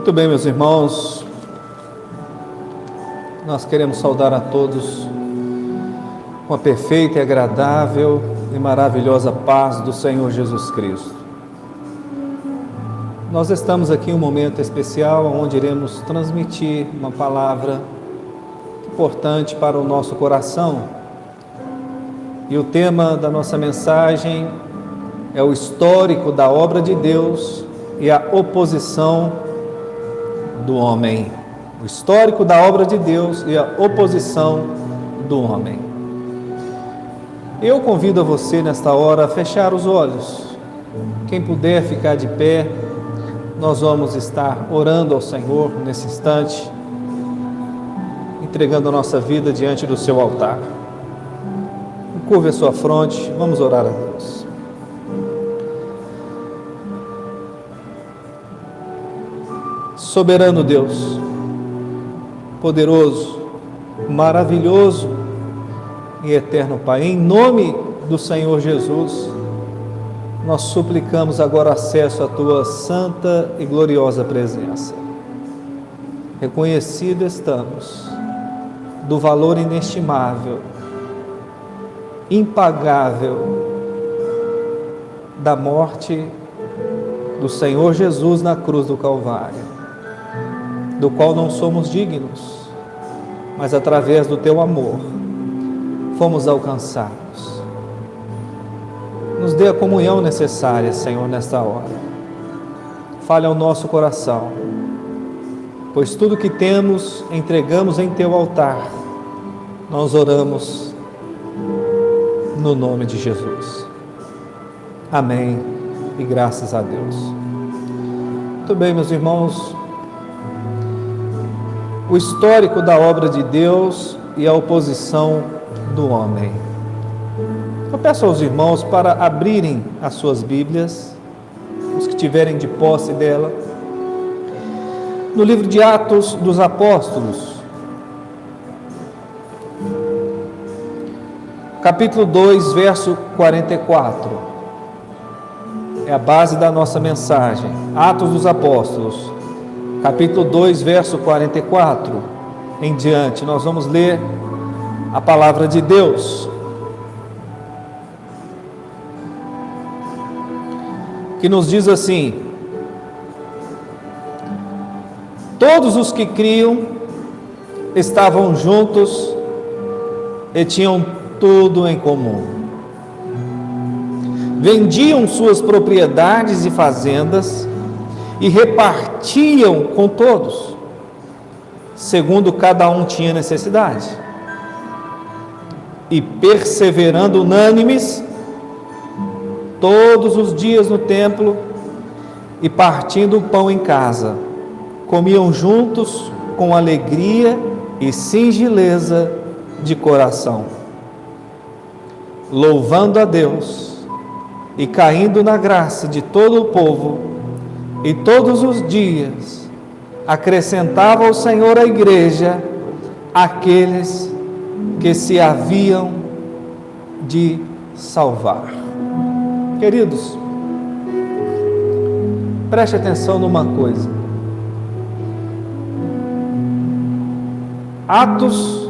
Muito bem, meus irmãos, nós queremos saudar a todos com a perfeita e agradável e maravilhosa paz do Senhor Jesus Cristo. Nós estamos aqui em um momento especial onde iremos transmitir uma palavra importante para o nosso coração. E o tema da nossa mensagem é o histórico da obra de Deus e a oposição do homem. O histórico da obra de Deus e a oposição do homem. Eu convido a você nesta hora a fechar os olhos. Quem puder ficar de pé, nós vamos estar orando ao Senhor nesse instante, entregando a nossa vida diante do seu altar. Curve a sua fronte, vamos orar a Deus. Soberano Deus, poderoso, maravilhoso e eterno Pai, em nome do Senhor Jesus, nós suplicamos agora acesso à Tua santa e gloriosa presença. Reconhecido estamos do valor inestimável, impagável da morte do Senhor Jesus na cruz do Calvário, do qual não somos dignos, mas através do Teu amor fomos alcançados. Nos dê a comunhão necessária, Senhor, nesta hora. Fale ao nosso coração, pois tudo que temos entregamos em Teu altar. Nós oramos no nome de Jesus. Amém e graças a Deus. Muito bem, meus irmãos, o histórico da obra de Deus e a oposição do homem. Eu peço aos irmãos para abrirem as suas Bíblias, os que tiverem de posse dela, no livro de Atos dos Apóstolos, capítulo 2, verso 44. É a base da nossa mensagem. Atos dos Apóstolos, capítulo 2, verso 44 em diante. Nós vamos ler a palavra de Deus, que nos diz assim: todos os que criam estavam juntos e tinham tudo em comum. Vendiam suas propriedades e fazendas e repartiam com todos, segundo cada um tinha necessidade. E perseverando unânimes todos os dias no templo e partindo o pão em casa, comiam juntos com alegria e singeleza de coração, louvando a Deus e caindo na graça de todo o povo. E todos os dias acrescentava o Senhor à igreja aqueles que se haviam de salvar. Queridos, preste atenção numa coisa. Atos,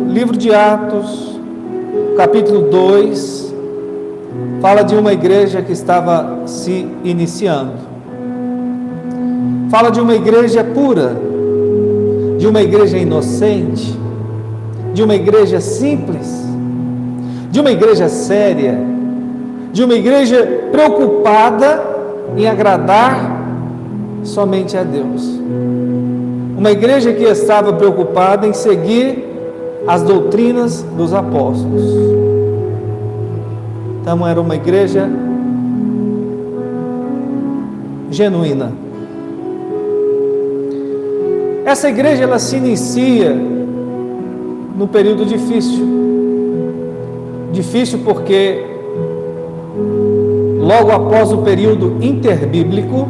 livro de Atos, capítulo 2, fala de uma igreja que estava se iniciando. Fala de uma igreja pura, de uma igreja inocente, de uma igreja simples, de uma igreja séria, de uma igreja preocupada em agradar somente a Deus. Uma igreja que estava preocupada em seguir as doutrinas dos apóstolos. Então era uma igreja genuína. Essa igreja, ela se inicia num período difícil. Difícil porque logo após o período interbíblico,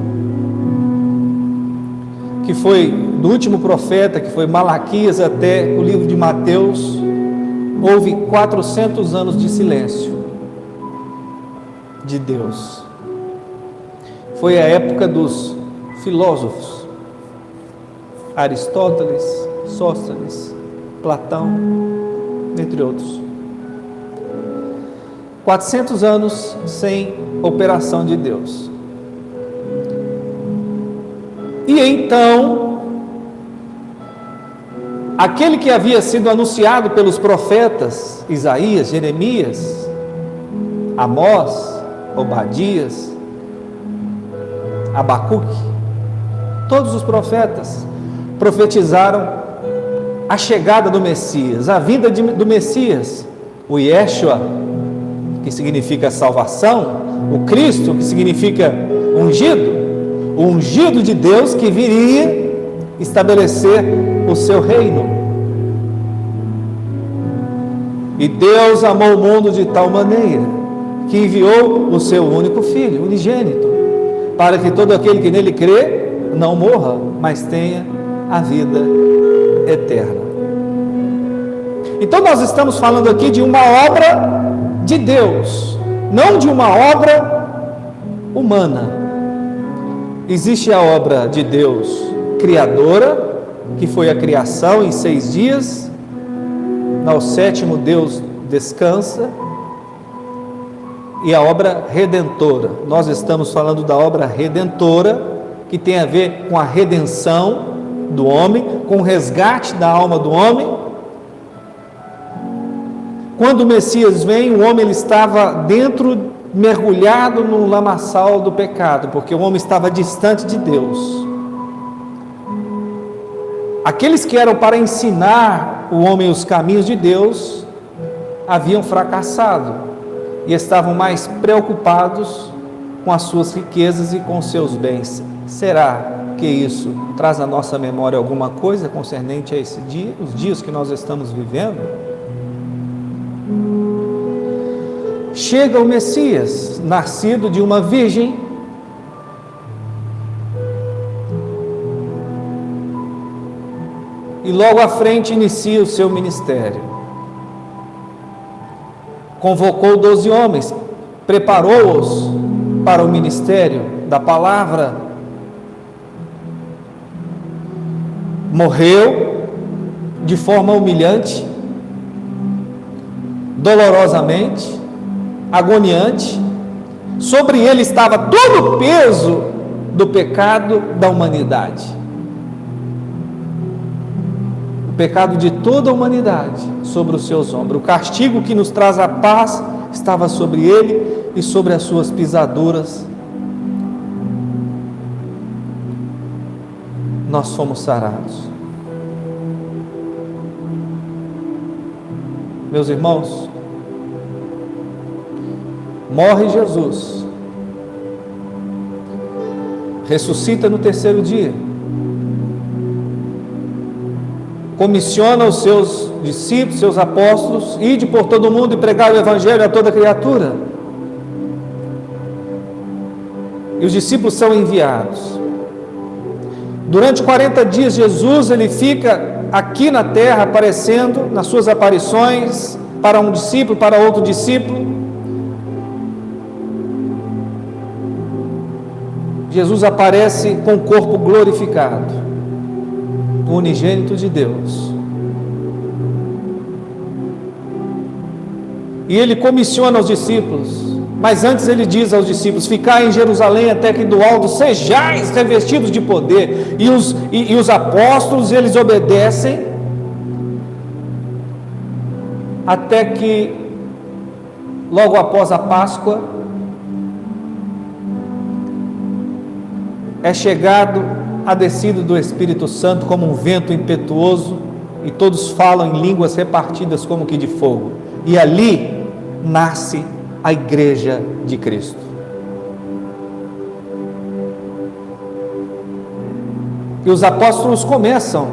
que foi do último profeta, que foi Malaquias, até o livro de Mateus, houve 400 anos de silêncio de Deus. Foi a época dos filósofos, Aristóteles, Sóstenes, Platão, entre outros. 400 anos sem operação de Deus. E então, aquele que havia sido anunciado pelos profetas, Isaías, Jeremias, Amós, Obadias, Abacuque, todos os profetas profetizaram a chegada do Messias, a vinda do Messias, o Yeshua, que significa salvação, o Cristo, que significa ungido, o ungido de Deus que viria estabelecer o seu reino. E Deus amou o mundo de tal maneira que enviou o seu único Filho, unigênito, para que todo aquele que nele crê não morra, mas tenha a vida eterna. Então nós estamos falando aqui de uma obra de Deus, não de uma obra humana. Existe a obra de Deus criadora, que foi a criação em 6 dias, ao 7º Deus descansa, e a obra redentora. Nós estamos falando da obra redentora, que tem a ver com a redenção do homem, com o resgate da alma do homem. Quando o Messias vem, o homem ele estava dentro, mergulhado no lamaçal do pecado, porque o homem estava distante de Deus. Aqueles que eram para ensinar o homem os caminhos de Deus, haviam fracassado, e estavam mais preocupados com as suas riquezas e com os seus bens. Será que isso traz à nossa memória alguma coisa concernente a esse dia, os dias que nós estamos vivendo? Chega o Messias, nascido de uma virgem, e logo à frente inicia o seu ministério. Convocou 12 homens, preparou-os para o ministério da palavra, morreu de forma humilhante, dolorosamente, agoniante. Sobre ele estava todo o peso do pecado da humanidade, o pecado de toda a humanidade sobre os seus ombros. O castigo que nos traz a paz estava sobre ele, e sobre as suas pisaduras nós fomos sarados. Meus irmãos, morre Jesus, ressuscita no 3º dia, comissiona os seus discípulos, seus apóstolos, ide por todo mundo e pregai o evangelho a toda criatura. E os discípulos são enviados. Durante 40 dias Jesus ele fica aqui na terra, aparecendo nas suas aparições, para um discípulo, para outro discípulo. Jesus aparece com o corpo glorificado, o unigênito de Deus. E ele comissiona os discípulos, mas antes ele diz aos discípulos: ficai em Jerusalém até que do alto sejais revestidos de poder. E os apóstolos, eles obedecem, até que logo após a Páscoa é chegado a descida do Espírito Santo como um vento impetuoso, e todos falam em línguas repartidas como que de fogo, e ali nasce a Igreja de Cristo. E os apóstolos começam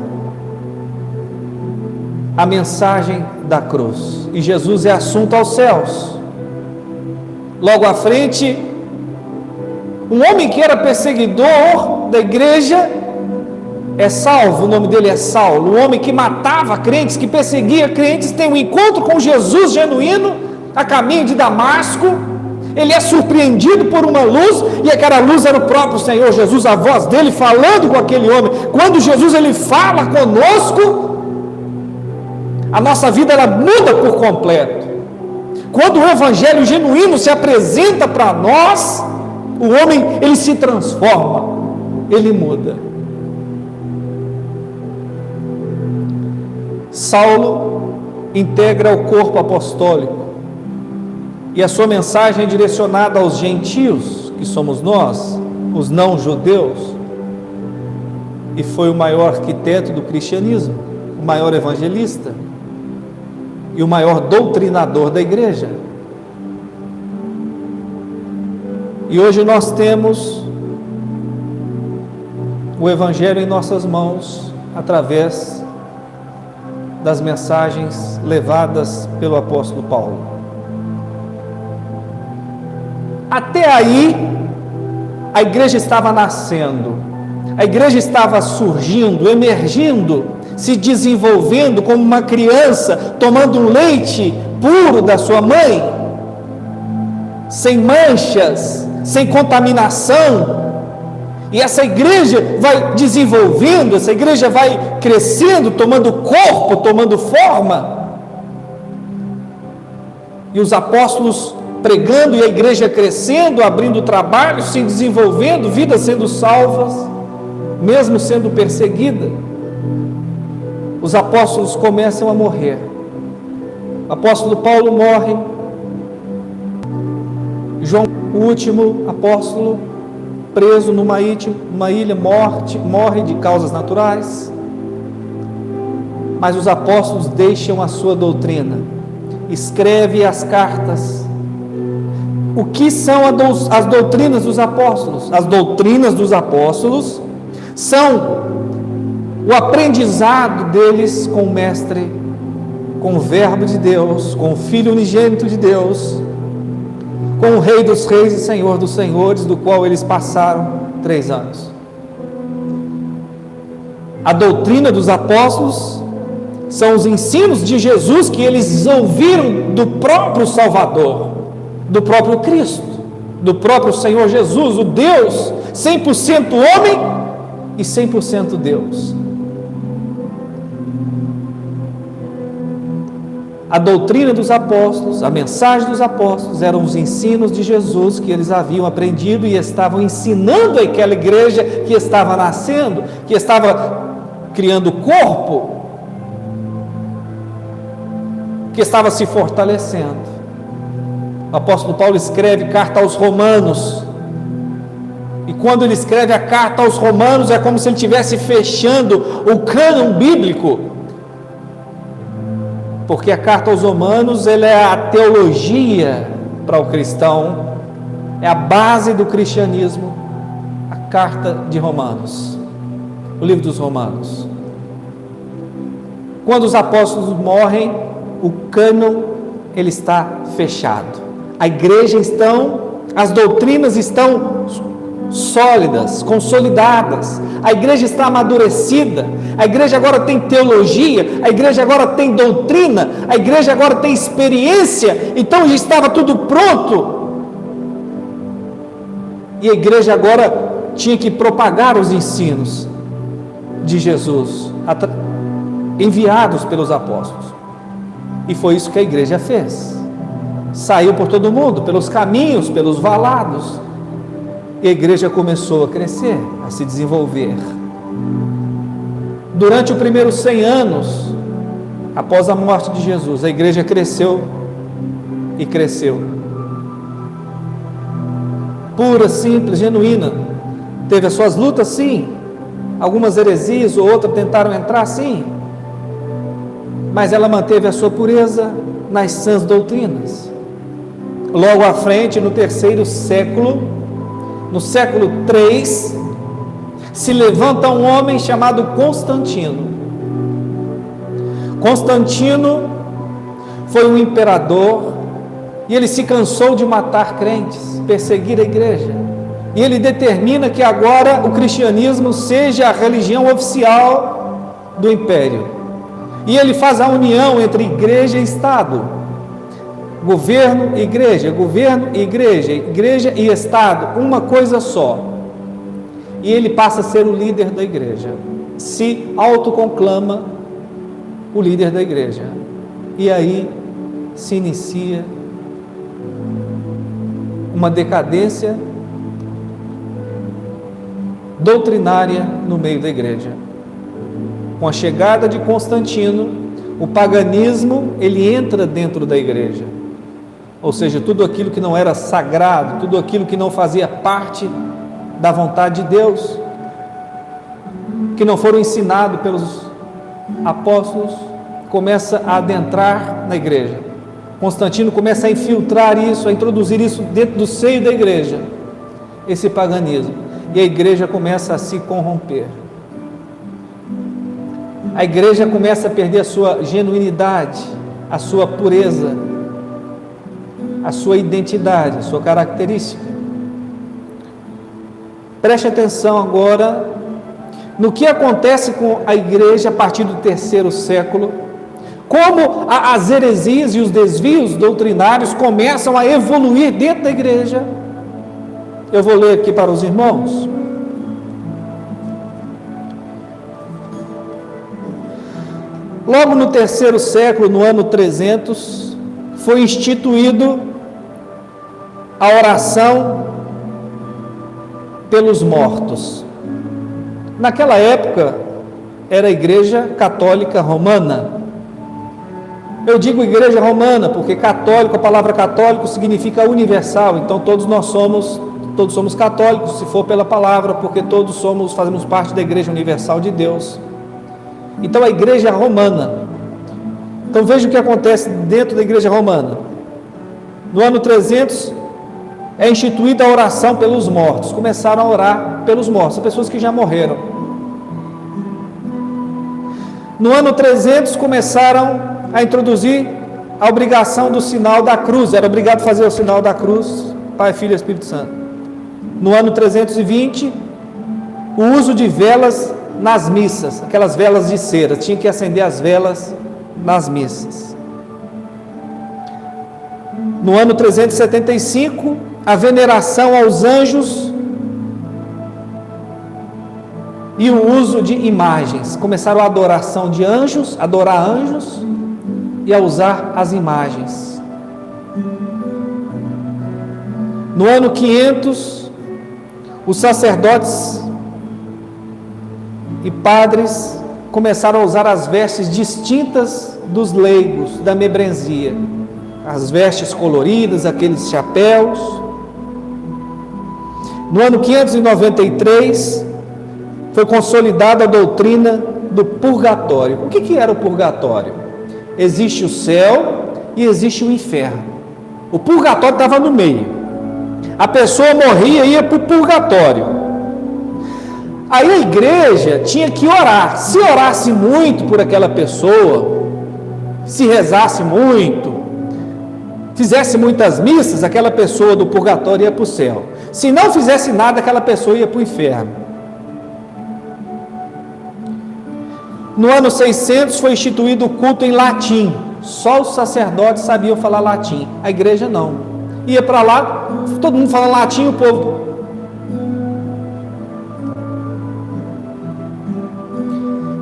a mensagem da cruz, e Jesus é assunto aos céus. Logo à frente, um homem que era perseguidor da igreja é salvo. O nome dele é Saulo. Um homem que matava crentes, que perseguia crentes, tem um encontro com Jesus genuíno a caminho de Damasco, Ele é surpreendido por uma luz, e aquela luz era o próprio Senhor Jesus, a voz dele falando com aquele homem. Quando Jesus ele fala conosco, a nossa vida ela muda por completo. Quando o evangelho genuíno se apresenta para nós, o homem ele se transforma, ele muda. Saulo integra o corpo apostólico, e a sua mensagem é direcionada aos gentios, que somos nós, os não-judeus, e foi o maior arquiteto do cristianismo, o maior evangelista e o maior doutrinador da igreja. E hoje nós temos o evangelho em nossas mãos, através das mensagens levadas pelo apóstolo Paulo. Até aí, a igreja estava nascendo, a igreja estava surgindo, emergindo, se desenvolvendo como uma criança, tomando um leite puro da sua mãe, sem manchas, sem contaminação. E essa igreja vai desenvolvendo, essa igreja vai crescendo, tomando corpo, tomando forma. E os apóstolos pregando, e a igreja crescendo, abrindo trabalho, se desenvolvendo, vidas sendo salvas, mesmo sendo perseguida. Os apóstolos começam a morrer. O apóstolo Paulo morre. João, o último apóstolo, preso numa ilha, morre de causas naturais. Mas os apóstolos deixam a sua doutrina, escreve as cartas. O que são as doutrinas dos apóstolos? As doutrinas dos apóstolos são o aprendizado deles com o Mestre, com o Verbo de Deus, com o Filho unigênito de Deus, com o Rei dos Reis e Senhor dos Senhores, do qual eles passaram 3 anos. A doutrina dos apóstolos são os ensinos de Jesus que eles ouviram do próprio Salvador, do próprio Cristo, do próprio Senhor Jesus, o Deus 100% homem e 100% Deus. A doutrina dos apóstolos, a mensagem dos apóstolos eram os ensinos de Jesus que eles haviam aprendido e estavam ensinando àquela igreja que estava nascendo, que estava criando corpo, que estava se fortalecendo. O apóstolo Paulo escreve carta aos Romanos, e quando ele escreve a carta aos Romanos, é como se ele estivesse fechando o cânon bíblico, porque a carta aos Romanos ela é a teologia para o cristão, é a base do cristianismo, a carta de Romanos, o livro dos Romanos. Quando os apóstolos morrem, o cânon ele está fechado. A igreja as doutrinas estão sólidas, consolidadas, a igreja está amadurecida, a igreja agora tem teologia, a igreja agora tem doutrina, a igreja agora tem experiência, então já estava tudo pronto, e a igreja agora tinha que propagar os ensinos de Jesus, enviados pelos apóstolos, e foi isso que a igreja fez, saiu por todo mundo, pelos caminhos, pelos valados, e a igreja começou a crescer, a se desenvolver. Durante os primeiros 100 anos, após a morte de Jesus, a igreja cresceu e cresceu. Pura, simples, genuína. Teve as suas lutas, sim. Algumas heresias ou outras tentaram entrar, sim. Mas ela manteve a sua pureza nas sãs doutrinas. Logo à frente, no 3º século, no século 3, se levanta um homem chamado Constantino. Constantino foi um imperador e ele se cansou de matar crentes, perseguir a igreja. E ele determina que agora o cristianismo seja a religião oficial do império. E ele faz a união entre igreja e Estado. Governo e igreja, governo e igreja, igreja e Estado, uma coisa só. E ele passa a ser o líder da igreja. Se autoconclama o líder da igreja. E aí se inicia uma decadência doutrinária no meio da igreja. Com a chegada de Constantino, o paganismo, ele entra dentro da igreja. Ou seja, tudo aquilo que não era sagrado, tudo aquilo que não fazia parte da vontade de Deus, que não foram ensinados pelos apóstolos, começa a adentrar na igreja. Constantino começa a infiltrar isso, a introduzir isso dentro do seio da igreja, esse paganismo, e a igreja começa a se corromper. A igreja começa a perder a sua genuinidade, a sua pureza, a sua identidade, a sua característica. Preste atenção agora no que acontece com a igreja a partir do 3º século, como as heresias e os desvios doutrinários começam a evoluir dentro da igreja. Eu vou ler aqui para os irmãos. Logo no 3º século, no ano 300, foi instituído a oração pelos mortos. Naquela época, era a Igreja Católica Romana. Eu digo Igreja Romana porque católico, a palavra católico significa universal, então todos somos católicos, se for pela palavra, porque todos fazemos parte da Igreja Universal de Deus. Então a Igreja Romana. Então veja o que acontece dentro da Igreja Romana. No ano 300, é instituída a oração pelos mortos. Começaram a orar pelos mortos, as pessoas que já morreram. No ano 300, começaram a introduzir a obrigação do sinal da cruz. Era obrigado a fazer o sinal da cruz, Pai, Filho e Espírito Santo. No ano 320, o uso de velas nas missas, aquelas velas de cera, tinha que acender as velas nas missas. No ano 375, a veneração aos anjos e o uso de imagens. Começaram a adoração de anjos, adorar anjos e a usar as imagens. No ano 500, os sacerdotes e padres começaram a usar as vestes distintas dos leigos, da membresia. As vestes coloridas, aqueles chapéus. No ano 593, foi consolidada a doutrina do purgatório. O que era o purgatório? Existe o céu e existe o inferno. O purgatório estava no meio. A pessoa morria e ia para o purgatório. Aí a igreja tinha que orar. Se orasse muito por aquela pessoa, se rezasse muito, fizesse muitas missas, aquela pessoa do purgatório ia para o céu. Se não fizesse nada, aquela pessoa ia para o inferno. No ano 600 foi instituído o culto em latim. Só os sacerdotes sabiam falar latim. A igreja não. Ia para lá, todo mundo falando latim, o povo.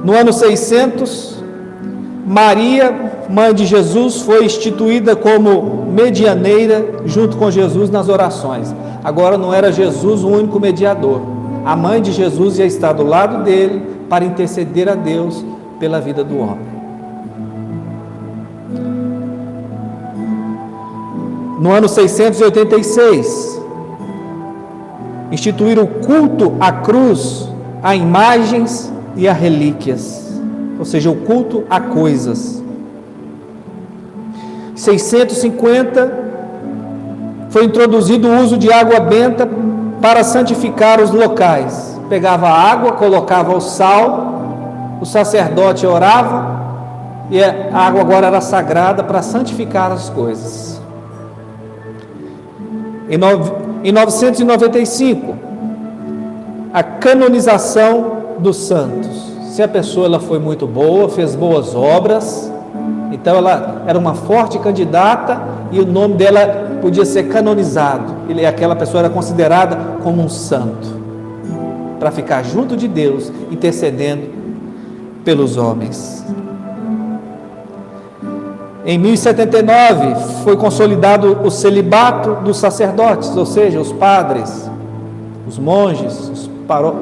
No ano 600, Maria, mãe de Jesus, foi instituída como medianeira junto com Jesus nas orações. Agora não era Jesus o único mediador. A mãe de Jesus ia estar do lado dele para interceder a Deus pela vida do homem. No ano 686, instituíram o culto à cruz, a imagens e a relíquias, ou seja, o culto a coisas. 650, foi introduzido o uso de água benta para santificar os locais. Pegava a água, colocava o sal, o sacerdote orava, e a água agora era sagrada para santificar as coisas. Em 995, a canonização dos santos. Se a pessoa ela foi muito boa, fez boas obras, Então ela era uma forte candidata e o nome dela podia ser canonizado. Aquela pessoa era considerada como um santo, para ficar junto de Deus, intercedendo pelos homens. Em 1079 foi consolidado o celibato dos sacerdotes, ou seja, os padres, os monges, os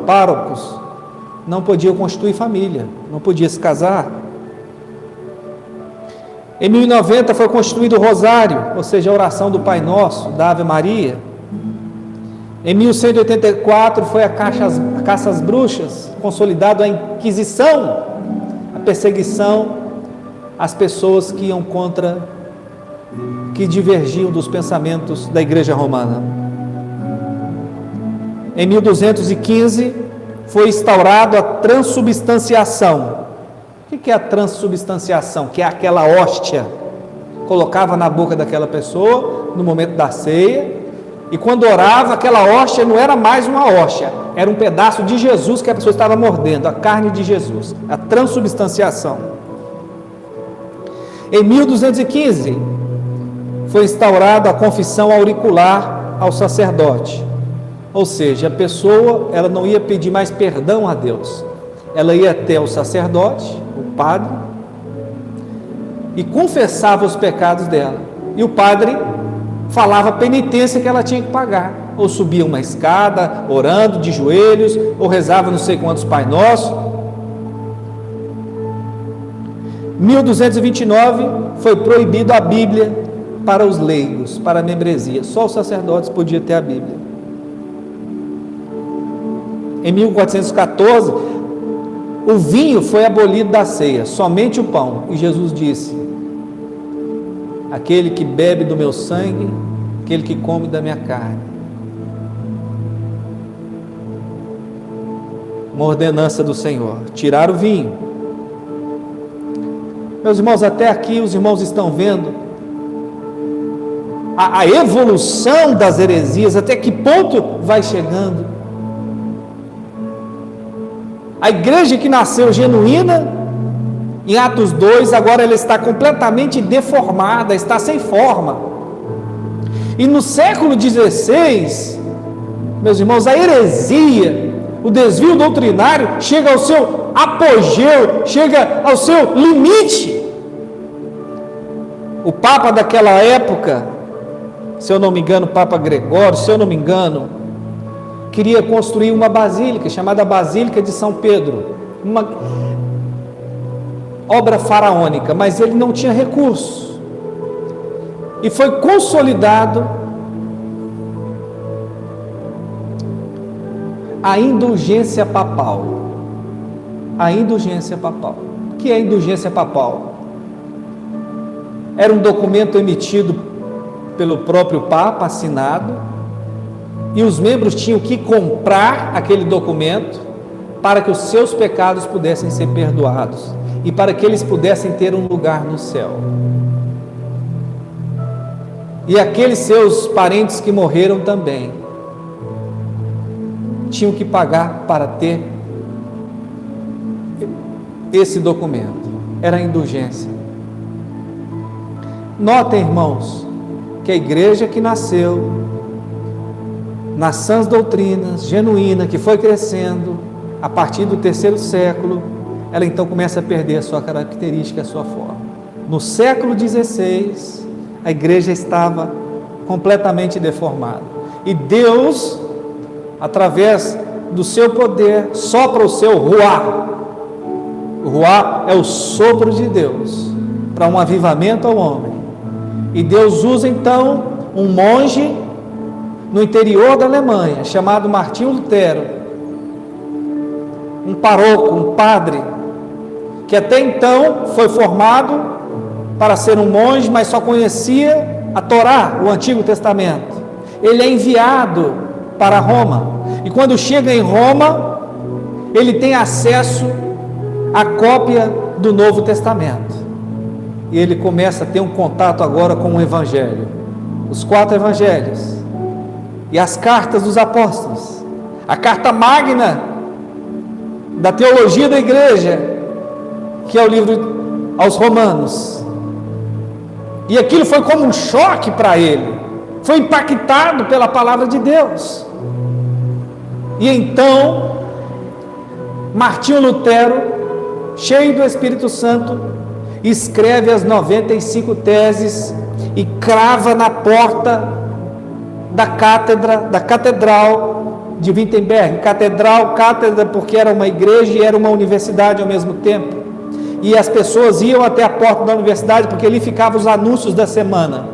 párocos não podiam constituir família, não podiam se casar. Em 1090 foi constituído o rosário, ou seja, a oração do Pai Nosso, da Ave Maria. Em 1184 foi a caça às bruxas, consolidado a Inquisição, a perseguição às pessoas que iam que divergiam dos pensamentos da Igreja Romana. Em 1215 foi instaurado a transubstanciação. O que é a transubstanciação? Que é aquela hóstia, colocava na boca daquela pessoa no momento da ceia, e quando orava, aquela hóstia não era mais uma hóstia, era um pedaço de Jesus que a pessoa estava mordendo, a carne de Jesus, a transubstanciação. Em 1215 foi instaurada a confissão auricular ao sacerdote, ou seja, a pessoa ela não ia pedir mais perdão a Deus, ela ia até o sacerdote, o padre, e confessava os pecados dela, e o padre falava a penitência que ela tinha que pagar, ou subia uma escada orando de joelhos, ou rezava não sei quantos Pai Nosso. 1229 foi proibido a Bíblia para os leigos, para a membresia, só os sacerdotes podiam ter a Bíblia. Em 1414 o vinho foi abolido da ceia, somente o pão, e Jesus disse: aquele que bebe do meu sangue, aquele que come da minha carne. Uma ordenança do Senhor, tirar o vinho. Meus irmãos, até aqui os irmãos estão vendo a evolução das heresias, até que ponto vai chegando. A igreja que nasceu genuína, em Atos 2, agora ela está completamente deformada, está sem forma. E no século XVI, meus irmãos, a heresia, o desvio doutrinário chega ao seu apogeu, chega ao seu limite. O Papa daquela época, se eu não me engano, Papa Gregório, se eu não me engano, queria construir uma basílica, chamada Basílica de São Pedro, uma obra faraônica, mas ele não tinha recursos, e foi consolidado a indulgência papal. A indulgência papal. O que é a indulgência papal? Era um documento emitido pelo próprio Papa, assinado, e os membros tinham que comprar aquele documento para que os seus pecados pudessem ser perdoados e para que eles pudessem ter um lugar no céu. E aqueles seus parentes que morreram também tinham que pagar para ter esse documento. Era a indulgência. Notem, irmãos, que a igreja que nasceu nas sãs doutrinas, genuína, que foi crescendo a partir do 3º século, ela então começa a perder a sua característica, a sua forma. No século XVI, a igreja estava completamente deformada, e Deus, através do seu poder, sopra o seu ruá. O ruá é o sopro de Deus para um avivamento ao homem, e Deus usa então um monge no interior da Alemanha, chamado Martinho Lutero, um paroco, um padre, que até então foi formado para ser um monge, mas só conhecia a Torá, o Antigo Testamento. Ele é enviado para Roma, e quando chega em Roma, ele tem acesso à cópia do Novo Testamento, e ele começa a ter um contato agora com o Evangelho, os 4 Evangelhos, e as cartas dos apóstolos, a carta magna da teologia da igreja, que é o livro aos Romanos, E aquilo foi como um choque para ele. Foi impactado pela palavra de Deus. E então, Martinho Lutero, cheio do Espírito Santo, escreve as 95 teses e crava na porta da catedral de Wittenberg. Cátedra porque era uma igreja e era uma universidade ao mesmo tempo. E as pessoas iam até a porta da universidade porque ali ficavam os anúncios da semana.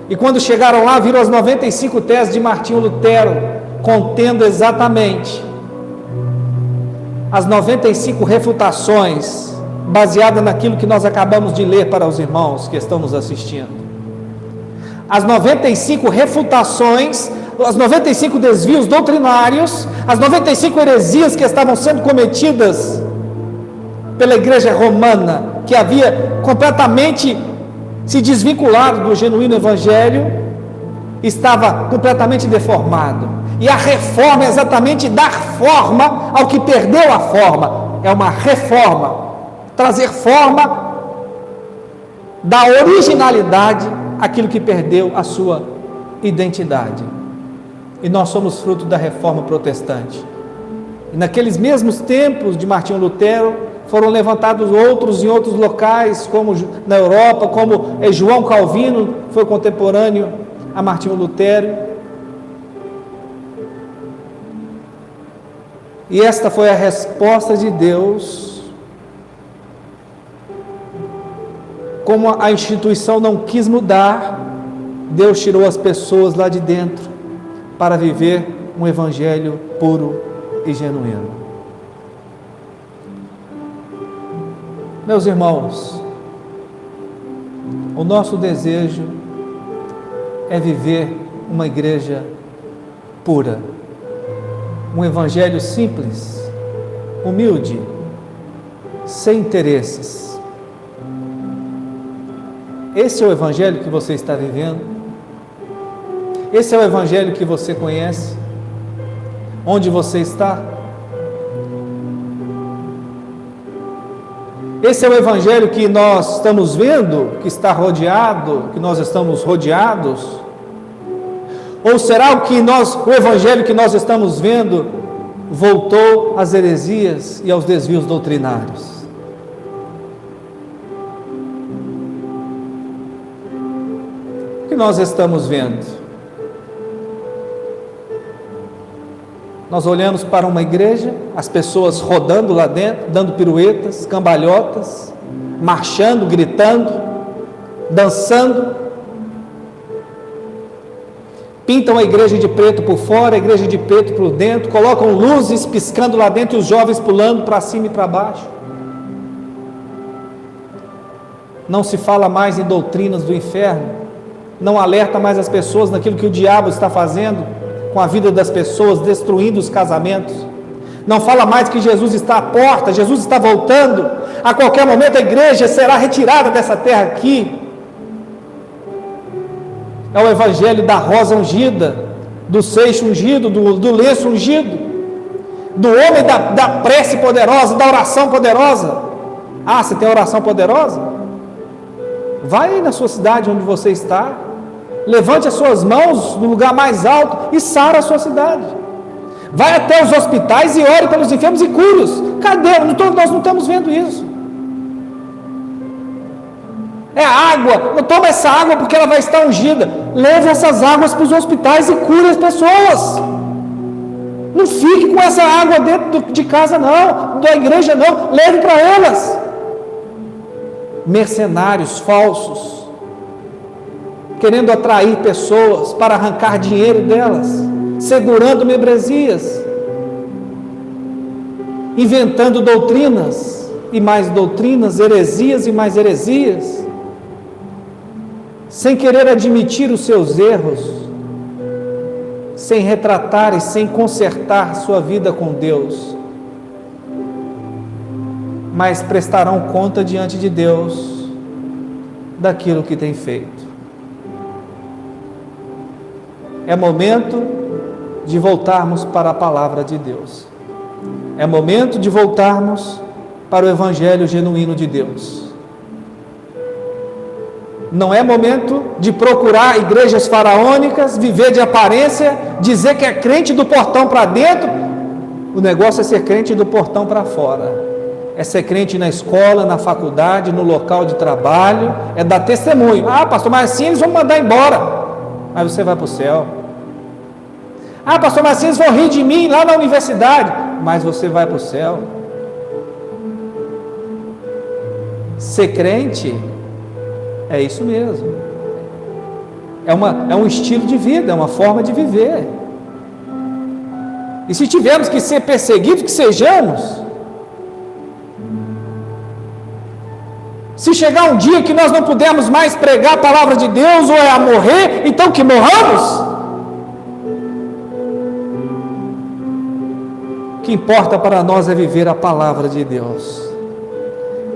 E quando chegaram lá, viram as 95 teses de Martinho Lutero, contendo exatamente as 95 refutações, baseadas naquilo que nós acabamos de ler para os irmãos que estão nos assistindo. As 95 refutações, os 95 desvios doutrinários, as 95 heresias que estavam sendo cometidas pela igreja romana, que havia completamente se desvinculado do genuíno evangelho, estava completamente deformado. E a reforma é exatamente dar forma ao que perdeu a forma. É uma reforma, trazer forma da originalidade àquilo que perdeu a sua identidade. E nós somos fruto da reforma protestante. E naqueles mesmos tempos de Martinho Lutero, foram levantados outros em outros locais, como na Europa, como João Calvino, foi contemporâneo a Martinho Lutero. E esta foi a resposta de Deus. Como a instituição não quis mudar, Deus tirou as pessoas lá de dentro para viver um evangelho puro e genuíno. Meus irmãos, o nosso desejo é viver uma igreja pura, um evangelho simples, humilde, sem interesses. Esse é o evangelho que você está vivendo? Esse é o evangelho que você conhece? Onde você está? Esse é o evangelho que nós estamos vendo, que está rodeado, que nós estamos rodeados? Ou será o evangelho que nós estamos vendo voltou às heresias e aos desvios doutrinários? O que nós estamos vendo? Nós olhamos para uma igreja, as pessoas rodando lá dentro, dando piruetas, cambalhotas, marchando, gritando, dançando. Pintam a igreja de preto por fora, a igreja de preto por dentro, colocam luzes piscando lá dentro e os jovens pulando para cima e para baixo. Não se fala mais em doutrinas do inferno, não alerta mais as pessoas naquilo que o diabo está fazendo com a vida das pessoas, destruindo os casamentos. Não fala mais que Jesus está à porta, Jesus está voltando, a qualquer momento a igreja será retirada dessa terra aqui. É o evangelho da rosa ungida, do seixo ungido, do lenço ungido, do homem da prece poderosa, da oração poderosa. Ah, você tem oração poderosa? Vai na sua cidade onde você está, levante as suas mãos no lugar mais alto e sara a sua cidade. Vai até os hospitais e ore pelos enfermos e cure-os. Cadê? Nós não estamos vendo isso. É água, não toma essa água porque ela vai estar ungida. Leve essas águas para os hospitais e cure as pessoas. Não fique com essa água dentro de casa não, da igreja não, leve para elas. Mercenários falsos, querendo atrair pessoas para arrancar dinheiro delas, segurando membresias, inventando doutrinas e mais doutrinas, heresias e mais heresias, sem querer admitir os seus erros, sem retratar e sem consertar sua vida com Deus, mas prestarão conta diante de Deus daquilo que tem feito. É momento de voltarmos para a palavra de Deus. É momento de voltarmos para o evangelho genuíno de Deus. Não é momento de procurar igrejas faraônicas, viver de aparência, dizer que é crente do portão para dentro. O negócio é ser crente do portão para fora. É ser crente na escola, na faculdade, no local de trabalho. É dar testemunho. Ah, pastor, mas assim eles vão mandar embora. Aí você vai para o céu. Ah, pastor, mas assim eles vão rir de mim lá na universidade. Mas você vai para o céu. Ser crente é isso mesmo. É um estilo de vida, é uma forma de viver. E se tivermos que ser perseguidos, que sejamos. Se chegar um dia que nós não pudermos mais pregar a palavra de Deus, ou é a morrer, então que morramos. O que importa para nós é viver a palavra de Deus.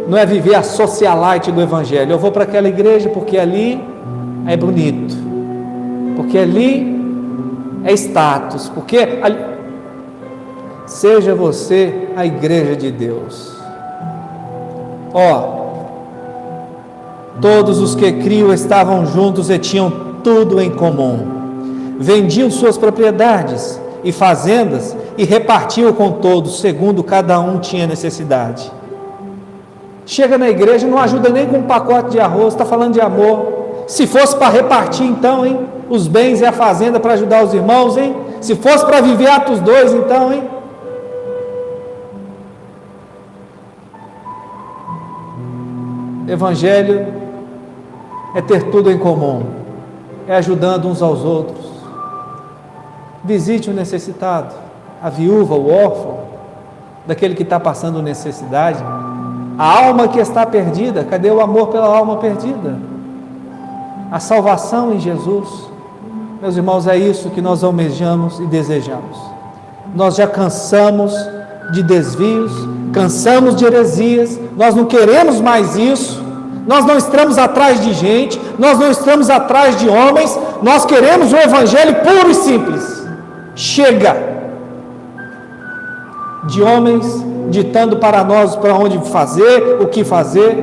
Não é viver a socialite do Evangelho. Eu vou para aquela igreja porque ali é bonito, porque ali é status, porque ali... Seja você a igreja de Deus. Todos os que criam estavam juntos e tinham tudo em comum. Vendiam suas propriedades e fazendas e repartiam com todos, segundo cada um tinha necessidade. Chega na igreja, não ajuda nem com um pacote de arroz, está falando de amor. Se fosse para repartir então, hein, os bens e a fazenda para ajudar os irmãos, hein? Se fosse para viver Atos 2 então, hein? Evangelho é ter tudo em comum, é ajudando uns aos outros. Visite o necessitado, a viúva, o órfão, daquele que está passando necessidade, a alma que está perdida. Cadê o amor pela alma perdida? A salvação em Jesus. Meus irmãos, é isso que nós almejamos e desejamos. Nós já cansamos de desvios, cansamos de heresias, nós não queremos mais isso, nós não estamos atrás de gente, nós não estamos atrás de homens, nós queremos um evangelho puro e simples. Chega de homens ditando para nós para onde fazer, o que fazer,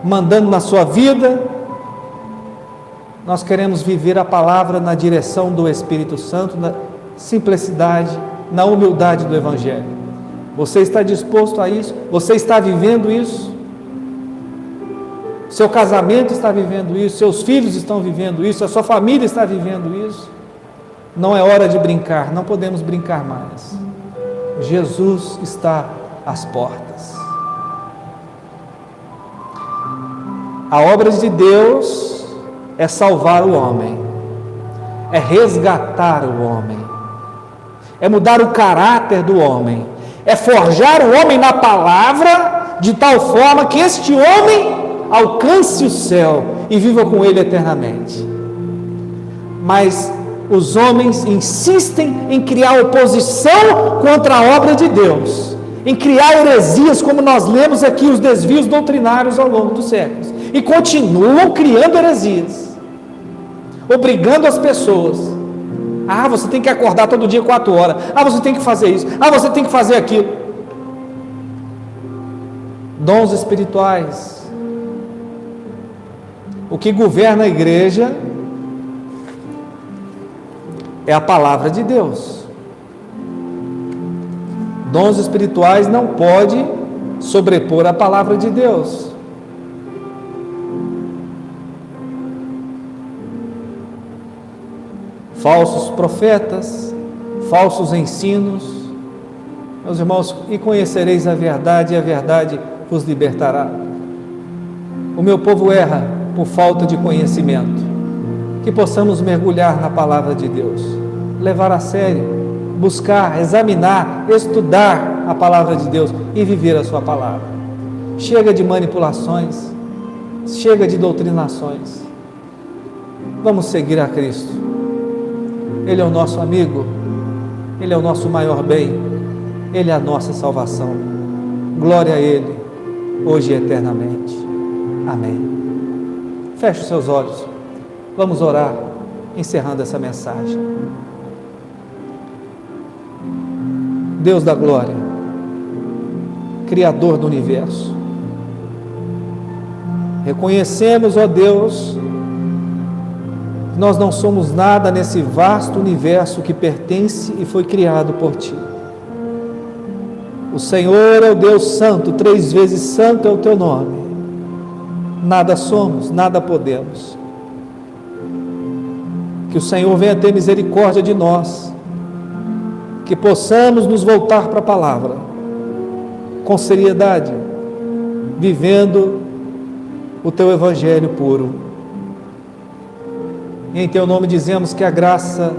mandando na sua vida. Nós queremos viver a palavra na direção do Espírito Santo, na simplicidade, na humildade do Evangelho. Você está disposto a isso? Você está vivendo isso? Seu casamento está vivendo isso? Seus filhos estão vivendo isso? A sua família está vivendo isso? Não é hora de brincar, não podemos brincar mais. Jesus está às portas. A obra de Deus é salvar o homem, é resgatar o homem, é mudar o caráter do homem, é forjar o homem na palavra, de tal forma que este homem alcance o céu e viva com ele eternamente. Mas os homens insistem em criar oposição contra a obra de Deus, em criar heresias, como nós lemos aqui, os desvios doutrinários ao longo dos séculos, e continuam criando heresias, obrigando as pessoas. Ah, você tem que acordar todo dia 4 horas. Ah, você tem que fazer isso. Ah, você tem que fazer aquilo. Dons espirituais. O que governa a igreja é a palavra de Deus. Dons espirituais não pode sobrepor a palavra de Deus. Falsos profetas, falsos ensinos. Meus irmãos, e conhecereis a verdade, e a verdade vos libertará. O meu povo erra por falta de conhecimento. Que possamos mergulhar na palavra de Deus, levar a sério, buscar, examinar, estudar a palavra de Deus e viver a sua palavra. Chega de manipulações, chega de doutrinações. Vamos seguir a Cristo. Ele é o nosso amigo, Ele é o nosso maior bem, Ele é a nossa salvação. Glória a Ele, hoje e eternamente. Amém. Feche os seus olhos, vamos orar, encerrando essa mensagem. Deus da glória, Criador do universo, Reconhecemos, ó Deus, que nós não somos nada nesse vasto universo que pertence e foi criado por Ti. O Senhor é o Deus Santo, 3 vezes santo é o Teu nome. Nada somos, nada podemos. Que o Senhor venha ter misericórdia de nós, que possamos nos voltar para a palavra, com seriedade, vivendo o Teu Evangelho puro. E em Teu nome dizemos que a graça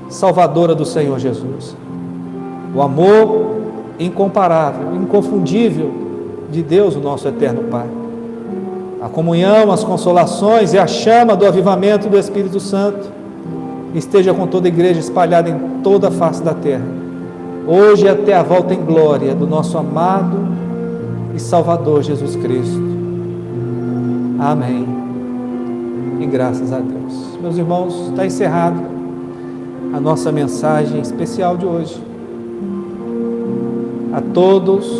salvadora do Senhor Jesus, o amor incomparável, inconfundível de Deus, o nosso eterno Pai, a comunhão, as consolações e a chama do avivamento do Espírito Santo esteja com toda a igreja espalhada em toda a face da terra, hoje e até a volta em glória do nosso amado e Salvador Jesus Cristo. Amém. E graças a Deus. Meus irmãos, está encerrado a nossa mensagem especial de hoje. A todos,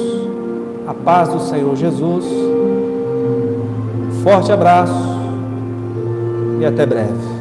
a paz do Senhor Jesus. Forte abraço e até breve.